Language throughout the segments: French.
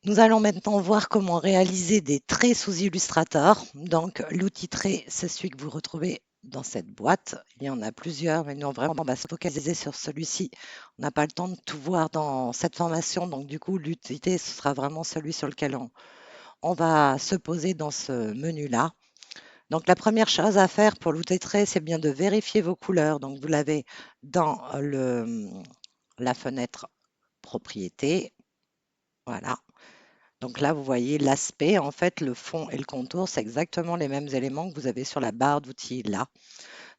Nous allons maintenant voir comment réaliser des traits sous Illustrator. Donc, l'outil trait, c'est celui que vous retrouvez dans cette boîte. Il y en a plusieurs, mais nous, vraiment, on va se focaliser sur celui-ci. On n'a pas le temps de tout voir dans cette formation, donc du coup, l'utilité, ce sera vraiment celui sur lequel on va se poser dans ce menu-là. Donc, la première chose à faire pour l'outil trait, c'est bien de vérifier vos couleurs. Donc, vous l'avez dans la fenêtre propriété. Voilà. Donc là, vous voyez l'aspect, en fait, le fond et le contour, c'est exactement les mêmes éléments que vous avez sur la barre d'outils là.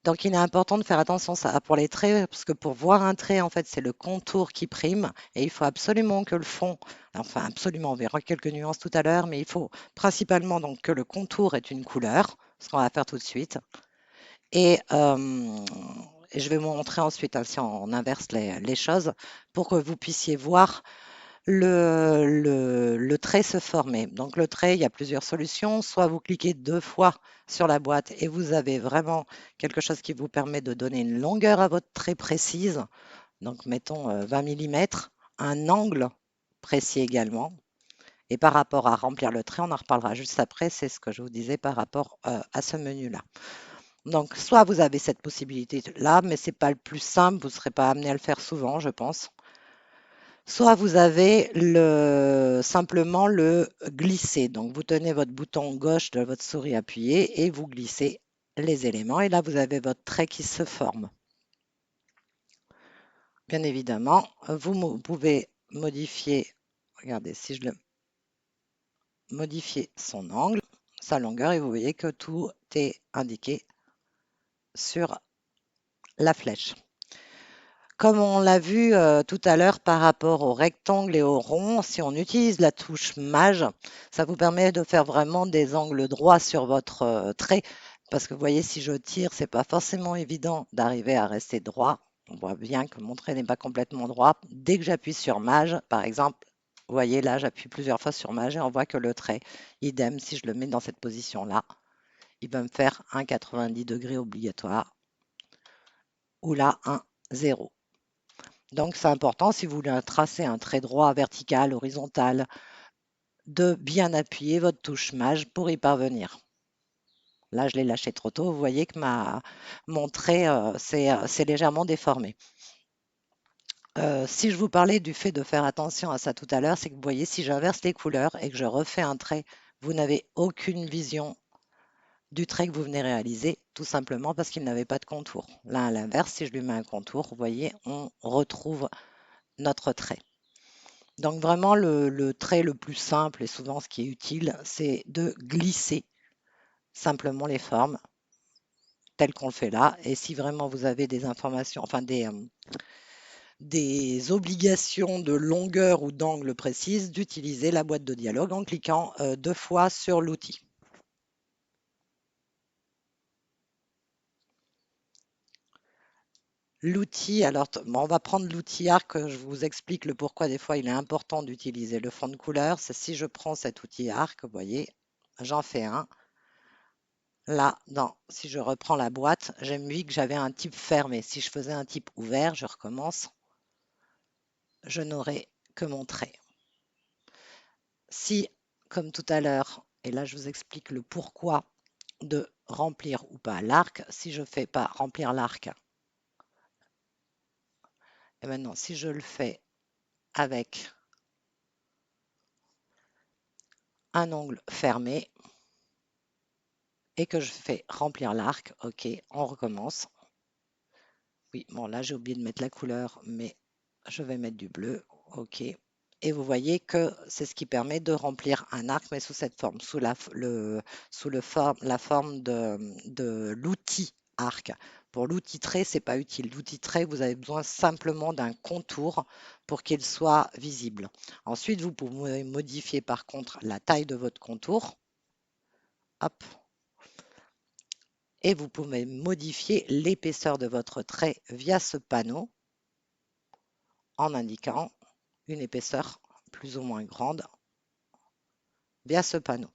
Donc il est important de faire attention à ça pour les traits, parce que pour voir un trait, en fait, c'est le contour qui prime, et il faut absolument que le fond, enfin absolument, on verra quelques nuances tout à l'heure, mais il faut principalement donc que le contour ait une couleur, ce qu'on va faire tout de suite. Et, et je vais vous montrer ensuite, hein, si on inverse les choses, pour que vous puissiez voir le trait se former. Donc le trait, il y a plusieurs solutions. Soit vous cliquez 2 fois sur la boîte et vous avez vraiment quelque chose qui vous permet de donner une longueur à votre trait précise. Donc mettons 20 mm, un angle précis également. Et par rapport à remplir le trait, on en reparlera juste après, c'est ce que je vous disais par rapport à ce menu-là. Donc soit vous avez cette possibilité-là, mais ce n'est pas le plus simple, vous ne serez pas amené à le faire souvent, je pense. Soit vous avez simplement le glisser. Donc, vous tenez votre bouton gauche de votre souris appuyé et vous glissez les éléments. Et là, vous avez votre trait qui se forme. Bien évidemment, vous pouvez modifier, regardez, si je le modifier son angle, sa longueur, et vous voyez que tout est indiqué sur la flèche. Comme on l'a vu tout à l'heure par rapport au rectangle et au rond, si on utilise la touche Mage, ça vous permet de faire vraiment des angles droits sur votre trait. Parce que vous voyez, si je tire, c'est pas forcément évident d'arriver à rester droit. On voit bien que mon trait n'est pas complètement droit. Dès que j'appuie sur Mage, par exemple, vous voyez là, j'appuie plusieurs fois sur Mage et on voit que le trait, idem, si je le mets dans cette position-là, il va me faire un 90 degrés obligatoire. Ou là, un 0. Donc, c'est important, si vous voulez tracer un trait droit, vertical, horizontal, de bien appuyer votre touche Mage pour y parvenir. Là, je l'ai lâché trop tôt. Vous voyez que mon trait s'est légèrement déformé. Si je vous parlais du fait de faire attention à ça tout à l'heure, c'est que vous voyez, si j'inverse les couleurs et que je refais un trait, vous n'avez aucune vision du trait que vous venez réaliser, tout simplement parce qu'il n'avait pas de contour. Là, à l'inverse, si je lui mets un contour, vous voyez, on retrouve notre trait. Donc vraiment, le trait le plus simple et souvent ce qui est utile, c'est de glisser simplement les formes telles qu'on le fait là. Et si vraiment vous avez des informations, enfin des obligations de longueur ou d'angle précises, d'utiliser la boîte de dialogue en cliquant 2 fois sur l'outil. L'outil, alors on va prendre l'outil arc, je vous explique le pourquoi des fois il est important d'utiliser le fond de couleur. C'est si je prends cet outil arc, vous voyez, j'en fais un. Là, si je reprends la boîte, j'ai vu que j'avais un type fermé. Si je faisais un type ouvert, je recommence, je n'aurais que mon trait. Si, comme tout à l'heure, et là je vous explique le pourquoi de remplir ou pas l'arc, si je ne fais pas remplir l'arc, et maintenant si je le fais avec un ongle fermé et que je fais remplir l'arc, ok, on recommence. Oui, bon là j'ai oublié de mettre la couleur, mais je vais mettre du bleu, ok. Et vous voyez que c'est ce qui permet de remplir un arc, mais sous cette forme, sous la forme de l'outil arc. Pour l'outil trait, ce n'est pas utile. L'outil trait, vous avez besoin simplement d'un contour pour qu'il soit visible. Ensuite, vous pouvez modifier par contre la taille de votre contour. Hop. Et vous pouvez modifier l'épaisseur de votre trait via ce panneau en indiquant une épaisseur plus ou moins grande via ce panneau.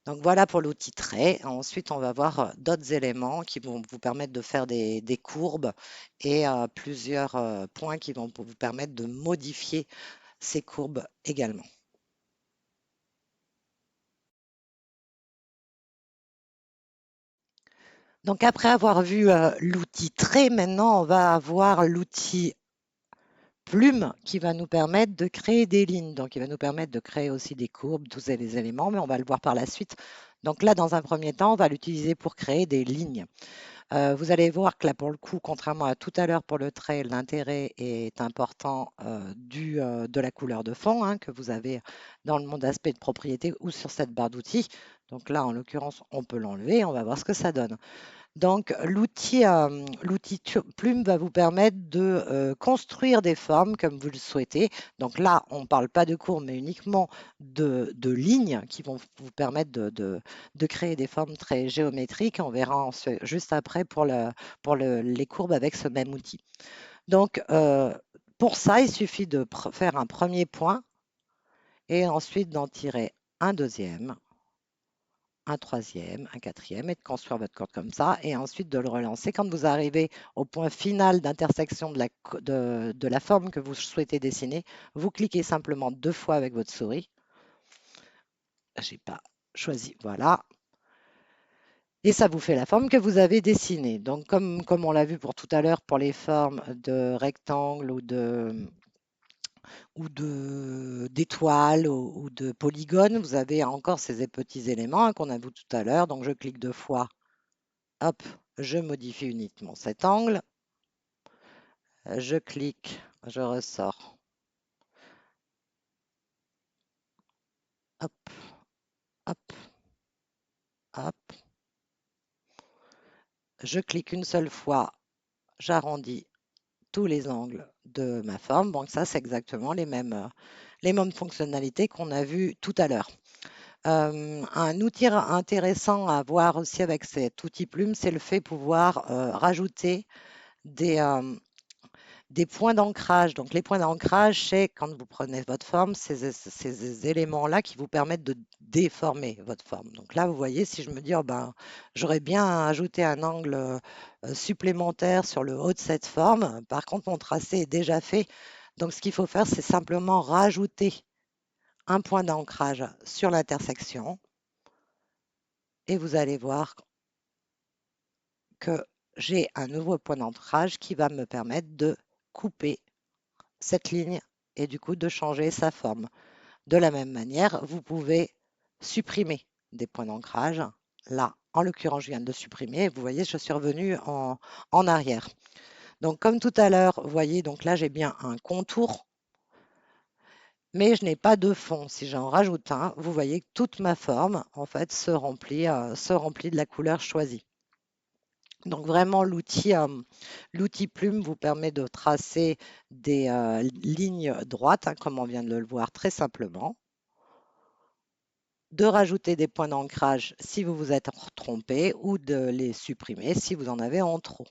Donc voilà pour l'outil trait. Ensuite, on va voir d'autres éléments qui vont vous permettre de faire des courbes et plusieurs points qui vont vous permettre de modifier ces courbes également. Donc après avoir vu l'outil trait, maintenant on va avoir l'outil plume qui va nous permettre de créer des lignes. Donc il va nous permettre de créer aussi des courbes, tous les éléments, mais on va le voir par la suite. Donc là, dans un premier temps, on va l'utiliser pour créer des lignes. Vous allez voir que là, pour le coup, contrairement à tout à l'heure pour le trait, l'intérêt est important de la couleur de fond hein, que vous avez dans le monde aspect de propriété ou sur cette barre d'outils. Donc là, en l'occurrence, on peut l'enlever. On va voir ce que ça donne. Donc, l'outil Plume va vous permettre de construire des formes comme vous le souhaitez. Donc là, on ne parle pas de courbes, mais uniquement de lignes qui vont vous permettre de créer des formes très géométriques. On verra juste après pour les courbes avec ce même outil. Donc, pour ça, il suffit de faire un premier point et ensuite d'en tirer un deuxième, un troisième, un quatrième, et de construire votre corde comme ça, et ensuite de le relancer. Quand vous arrivez au point final d'intersection de la forme que vous souhaitez dessiner, vous cliquez simplement 2 fois avec votre souris. Je n'ai pas choisi, voilà. Et ça vous fait la forme que vous avez dessinée. Donc, comme on l'a vu pour tout à l'heure, pour les formes de rectangle d'étoiles ou de polygones, vous avez encore ces petits éléments hein, qu'on a vu tout à l'heure. Donc, je clique 2 fois. Hop, je modifie uniquement cet angle. Je clique, je ressors. Hop, hop, hop. Je clique une seule fois, j'arrondis tous les angles de ma forme. Donc ça, c'est exactement les mêmes fonctionnalités qu'on a vues tout à l'heure. Un outil intéressant à voir aussi avec cet outil plume, c'est le fait de pouvoir rajouter des, des points d'ancrage. Donc, les points d'ancrage, c'est quand vous prenez votre forme, ces éléments-là qui vous permettent de déformer votre forme. Donc là, vous voyez, si je me dis, oh ben, j'aurais bien ajouté un angle supplémentaire sur le haut de cette forme. Par contre, mon tracé est déjà fait. Donc, ce qu'il faut faire, c'est simplement rajouter un point d'ancrage sur l'intersection. Et vous allez voir que j'ai un nouveau point d'ancrage qui va me permettre de couper cette ligne et du coup de changer sa forme. De la même manière, vous pouvez supprimer des points d'ancrage. Là, en l'occurrence, je viens de le supprimer. Vous voyez, je suis revenu en arrière. Donc, comme tout à l'heure, vous voyez, donc là, j'ai bien un contour, mais je n'ai pas de fond. Si j'en rajoute un, vous voyez que toute ma forme, en fait, se remplit de la couleur choisie. Donc vraiment, l'outil plume vous permet de tracer des lignes droites, hein, comme on vient de le voir très simplement, de rajouter des points d'ancrage si vous vous êtes trompé ou de les supprimer si vous en avez en trop.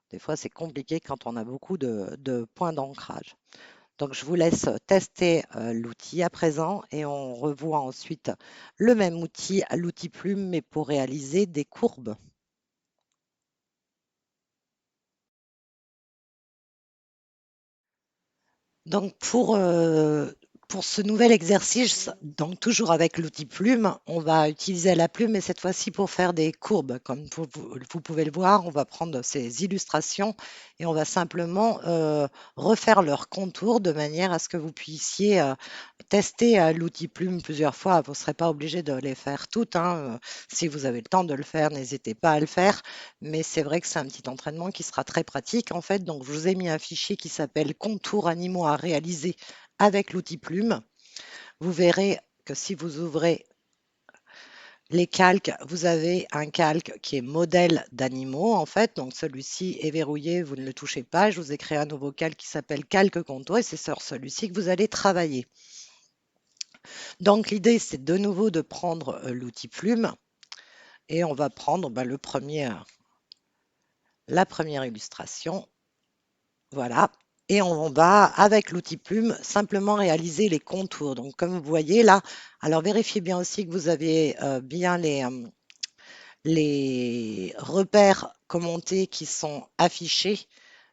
Des fois, c'est compliqué quand on a beaucoup de points d'ancrage. Donc, je vous laisse tester l'outil à présent et on revoit ensuite le même outil, l'outil plume, mais pour réaliser des courbes. Donc pour ce nouvel exercice, donc toujours avec l'outil plume, on va utiliser la plume, mais cette fois-ci pour faire des courbes. Comme vous pouvez le voir, on va prendre ces illustrations et on va simplement refaire leurs contours de manière à ce que vous puissiez tester l'outil plume plusieurs fois. Vous ne serez pas obligé de les faire toutes, hein. Si vous avez le temps de le faire, n'hésitez pas à le faire. Mais c'est vrai que c'est un petit entraînement qui sera très pratique en fait. Donc, je vous ai mis un fichier qui s'appelle Contours animaux à réaliser avec l'outil plume. Vous verrez que si vous ouvrez les calques, vous avez un calque qui est modèle d'animaux en fait. Donc, celui-ci est verrouillé, vous ne le touchez pas. Je vous ai créé un nouveau calque qui s'appelle Calque Contour et c'est sur celui-ci que vous allez travailler. Donc, l'idée, c'est de nouveau de prendre l'outil plume et on va prendre la première illustration. Voilà. Et on va, avec l'outil plume, simplement réaliser les contours. Donc, comme vous voyez là, alors vérifiez bien aussi que vous avez bien les repères commentés qui sont affichés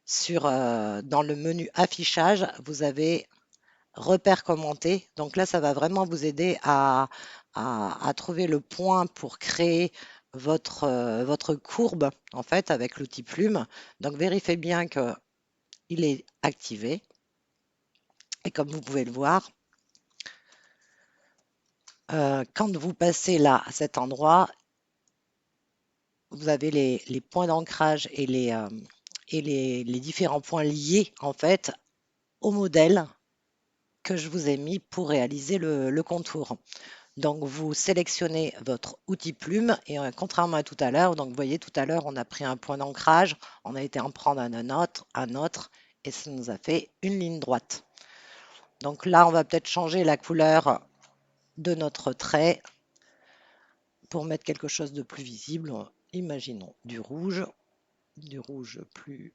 dans le menu affichage. Vous avez repères commentés. Donc là, ça va vraiment vous aider à trouver le point pour créer votre courbe, en fait, avec l'outil plume. Donc, vérifiez bien qu'il est activé. Et comme vous pouvez le voir, quand vous passez là, à cet endroit, vous avez les points d'ancrage et les différents points liés, en fait, au modèle que je vous ai mis pour réaliser le contour. Donc, vous sélectionnez votre outil plume et contrairement à tout à l'heure, donc vous voyez tout à l'heure, on a pris un point d'ancrage, on a été en prendre un autre et ça nous a fait une ligne droite. Donc là, on va peut-être changer la couleur de notre trait pour mettre quelque chose de plus visible. Imaginons du rouge plus...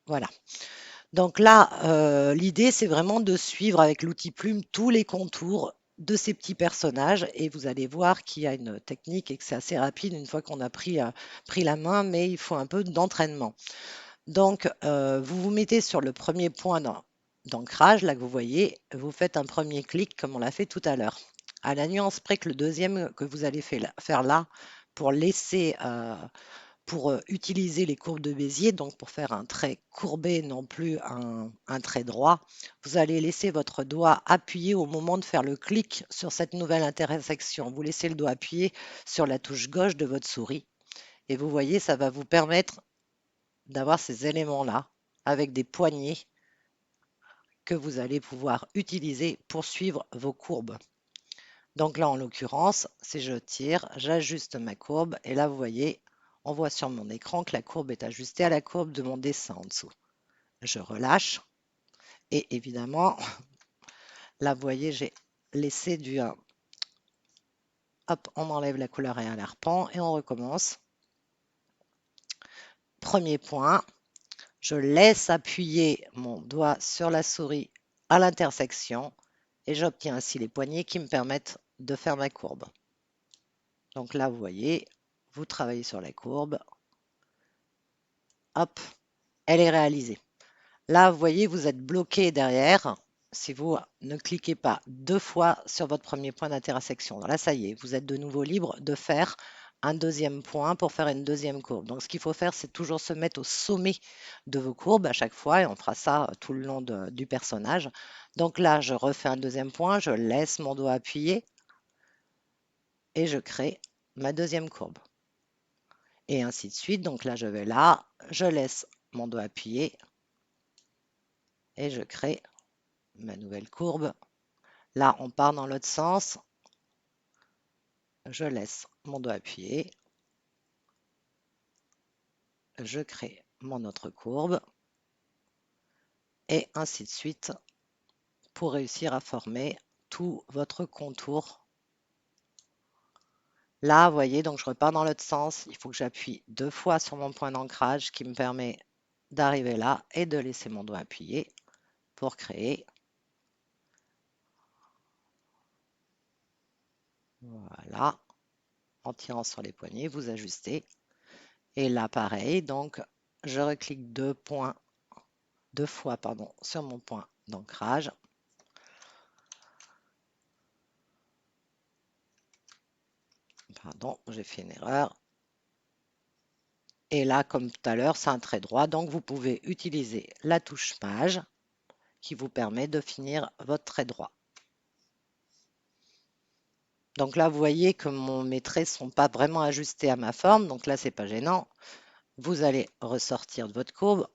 Voilà. Donc là, l'idée, c'est vraiment de suivre avec l'outil plume tous les contours de ces petits personnages et vous allez voir qu'il y a une technique et que c'est assez rapide une fois qu'on a pris la main, mais il faut un peu d'entraînement. Donc, vous vous mettez sur le premier point d'ancrage, là que vous voyez, vous faites un premier clic comme on l'a fait tout à l'heure. À la nuance près que le deuxième que vous allez faire là, pour laisser pour utiliser les courbes de Bézier, donc pour faire un trait courbé, non plus un trait droit, vous allez laisser votre doigt appuyé au moment de faire le clic sur cette nouvelle intersection. Vous laissez le doigt appuyé sur la touche gauche de votre souris et vous voyez, ça va vous permettre d'avoir ces éléments-là avec des poignées que vous allez pouvoir utiliser pour suivre vos courbes. Donc là, en l'occurrence, si je tire, j'ajuste ma courbe et là, vous voyez, on voit sur mon écran que la courbe est ajustée à la courbe de mon dessin en dessous. Je relâche et évidemment, là, vous voyez, j'ai laissé du... Hop, on enlève la couleur et un arpent et on recommence. Premier point, je laisse appuyer mon doigt sur la souris à l'intersection et j'obtiens ainsi les poignées qui me permettent de faire ma courbe. Donc là, vous voyez, vous travaillez sur la courbe. Hop, elle est réalisée. Là, vous voyez, vous êtes bloqué derrière si vous ne cliquez pas 2 fois sur votre premier point d'intersection. Là, ça y est, vous êtes de nouveau libre de faire un deuxième point pour faire une deuxième courbe. Donc, ce qu'il faut faire, c'est toujours se mettre au sommet de vos courbes à chaque fois et on fera ça tout le long du personnage. Donc là, je refais un deuxième point, je laisse mon doigt appuyé et je crée ma deuxième courbe. Et ainsi de suite. Donc là, je vais là, je laisse mon doigt appuyé et je crée ma nouvelle courbe. Là, on part dans l'autre sens. Je laisse mon doigt appuyé. Je crée mon autre courbe. Et ainsi de suite pour réussir à former tout votre contour. Là, vous voyez, donc je repars dans l'autre sens. Il faut que j'appuie 2 fois sur mon point d'ancrage qui me permet d'arriver là et de laisser mon doigt appuyé pour créer. Voilà. En tirant sur les poignées, vous ajustez. Et là, pareil, donc je reclique 2 fois sur mon point d'ancrage. Pardon, j'ai fait une erreur. Et là, comme tout à l'heure, c'est un trait droit, donc vous pouvez utiliser la touche page qui vous permet de finir votre trait droit. Donc là, vous voyez que mes traits ne sont pas vraiment ajustés à ma forme, donc là, c'est pas gênant. Vous allez ressortir de votre courbe,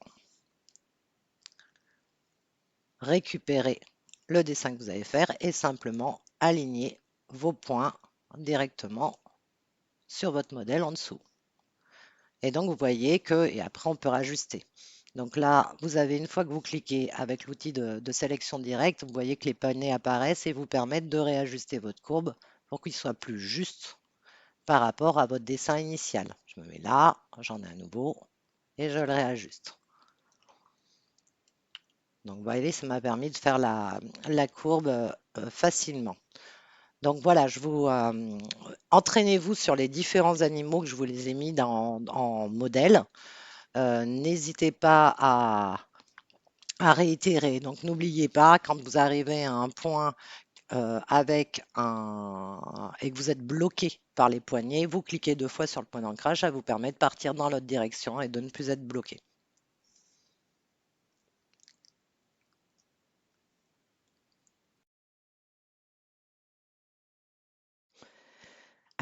récupérer le dessin que vous allez faire et simplement aligner vos points directement sur votre modèle en dessous. Et donc, vous voyez que, et après, on peut rajuster. Donc là, vous avez, une fois que vous cliquez avec l'outil de sélection directe, vous voyez que les poignées apparaissent et vous permettent de réajuster votre courbe pour qu'il soit plus juste par rapport à votre dessin initial. Je me mets là, j'en ai un nouveau et je le réajuste. Donc, vous voyez, ça m'a permis de faire la courbe facilement. Donc voilà, entraînez-vous sur les différents animaux que je vous les ai mis en modèle. N'hésitez pas à réitérer. Donc n'oubliez pas, quand vous arrivez à un point et que vous êtes bloqué par les poignets, vous cliquez 2 fois sur le point d'ancrage, ça vous permet de partir dans l'autre direction et de ne plus être bloqué.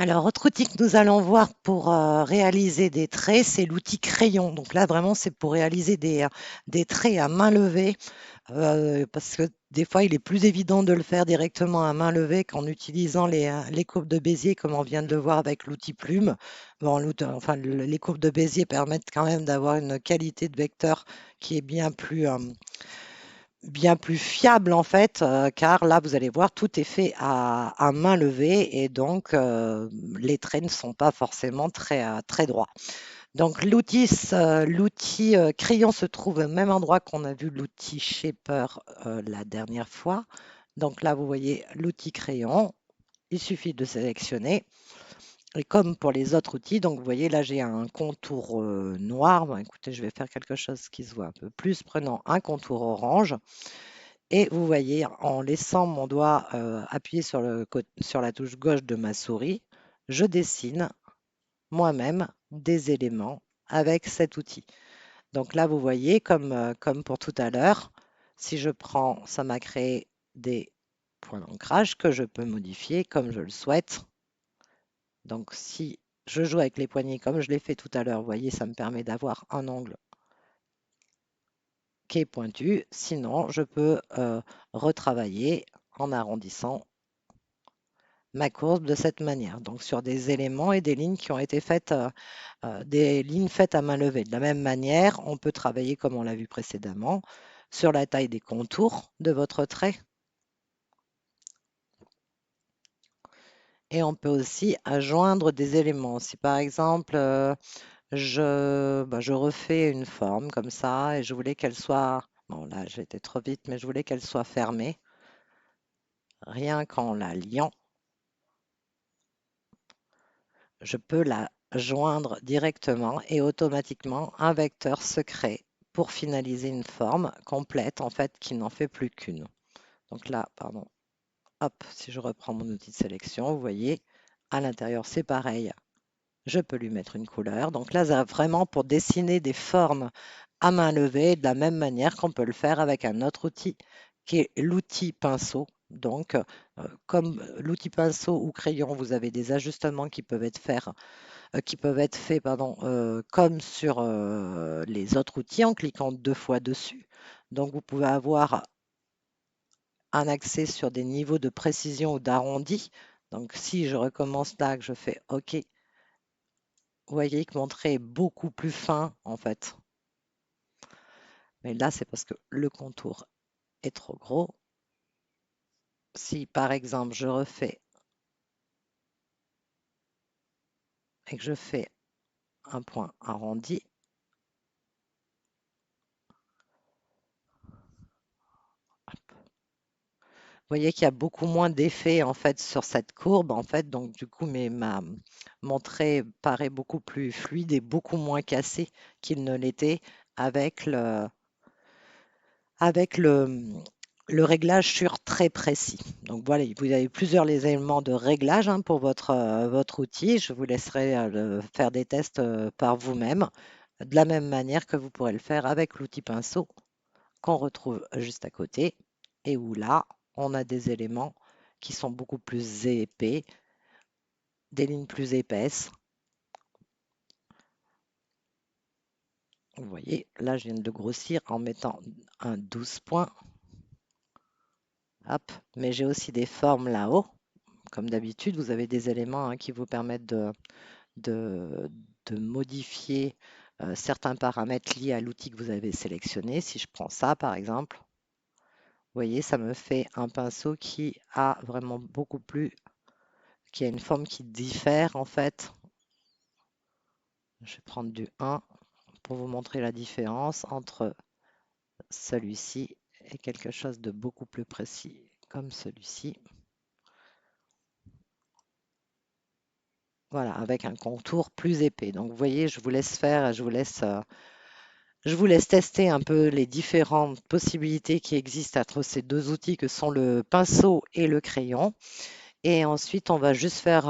Alors, autre outil que nous allons voir pour réaliser des traits, c'est l'outil crayon. Donc là, vraiment, c'est pour réaliser des traits à main levée, parce que des fois, il est plus évident de le faire directement à main levée qu'en utilisant les courbes de Bézier, comme on vient de le voir avec l'outil plume. Bon, enfin, les courbes de Bézier permettent quand même d'avoir une qualité de vecteur qui est bien plus fiable en fait, car là, vous allez voir, tout est fait à main levée et donc les traits ne sont pas forcément très droits. Donc l'outil crayon se trouve au même endroit qu'on a vu l'outil shaper la dernière fois. Donc là, vous voyez l'outil crayon, il suffit de sélectionner. Et comme pour les autres outils, donc vous voyez là, j'ai un contour noir. Bon, écoutez, je vais faire quelque chose qui se voit un peu plus, prenant un contour orange. Et vous voyez, en laissant mon doigt appuyé sur la touche gauche de ma souris, je dessine moi-même des éléments avec cet outil. Donc là, vous voyez, comme pour tout à l'heure, si je prends, ça m'a créé des points d'ancrage que je peux modifier comme je le souhaite. Donc si je joue avec les poignets comme je l'ai fait tout à l'heure, vous voyez, ça me permet d'avoir un angle qui est pointu. Sinon, je peux retravailler en arrondissant ma courbe de cette manière. Donc sur des éléments et des lignes qui ont été faites, des lignes faites à main levée. De la même manière, on peut travailler, comme on l'a vu précédemment, sur la taille des contours de votre trait. Et on peut aussi adjoindre des éléments. Si par exemple, je refais une forme comme ça et je voulais qu'elle soit, bon là j'ai été trop vite, mais je voulais qu'elle soit fermée, rien qu'en la liant, je peux la joindre directement et automatiquement un vecteur se crée pour finaliser une forme complète en fait qui n'en fait plus qu'une. Donc là, pardon, hop, si je reprends mon outil de sélection, vous voyez, à l'intérieur c'est pareil, je peux lui mettre une couleur. Donc là, ça, vraiment pour dessiner des formes à main levée de la même manière qu'on peut le faire avec un autre outil qui est l'outil pinceau. Donc, comme l'outil pinceau ou crayon, vous avez des ajustements qui peuvent être faits pardon, comme sur les autres outils en cliquant 2 fois dessus. Donc, vous pouvez avoir un accès sur des niveaux de précision ou d'arrondi. Donc, si je recommence là, que je fais OK, vous voyez que mon trait est beaucoup plus fin en fait. Mais là, c'est parce que le contour est trop gros. Si par exemple, je refais et que je fais un point arrondi, vous voyez qu'il y a beaucoup moins d'effet en fait sur cette courbe en fait, donc du coup mon trait paraît beaucoup plus fluide et beaucoup moins cassé qu'il ne l'était avec le réglage sur très précis. Donc voilà, vous avez plusieurs éléments de réglage hein, pour votre outil. Je vous laisserai faire des tests par vous-même, de la même manière que vous pourrez le faire avec l'outil pinceau qu'on retrouve juste à côté et où là, on a des éléments qui sont beaucoup plus épais, des lignes plus épaisses. Vous voyez, là, je viens de le grossir en mettant un 12 points. Hop, mais j'ai aussi des formes là-haut. Comme d'habitude, vous avez des éléments hein, qui vous permettent de, de modifier certains paramètres liés à l'outil que vous avez sélectionné. Si je prends ça, par exemple, vous voyez, ça me fait un pinceau qui a vraiment beaucoup plus, qui a une forme qui diffère en fait. Je vais prendre du 1 pour vous montrer la différence entre celui-ci et quelque chose de beaucoup plus précis comme celui-ci. Voilà, avec un contour plus épais. Donc vous voyez, je vous laisse faire, je vous laisse tester un peu les différentes possibilités qui existent entre ces deux outils que sont le pinceau et le crayon. Et ensuite, on va juste faire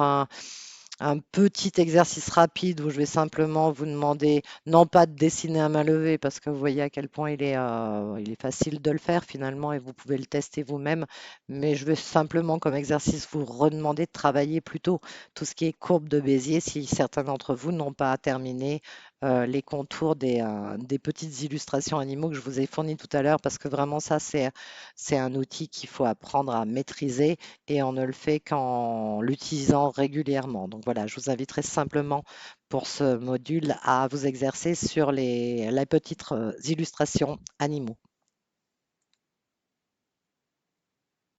un petit exercice rapide où je vais simplement vous demander, non pas de dessiner à main levée, parce que vous voyez à quel point il est facile de le faire finalement et vous pouvez le tester vous-même, mais je vais simplement comme exercice vous redemander de travailler plutôt tout ce qui est courbe de Bézier si certains d'entre vous n'ont pas terminé les contours des petites illustrations animaux que je vous ai fournies tout à l'heure, parce que vraiment ça, c'est un outil qu'il faut apprendre à maîtriser et on ne le fait qu'en l'utilisant régulièrement. Donc voilà, je vous inviterai simplement pour ce module à vous exercer sur les petites illustrations animaux.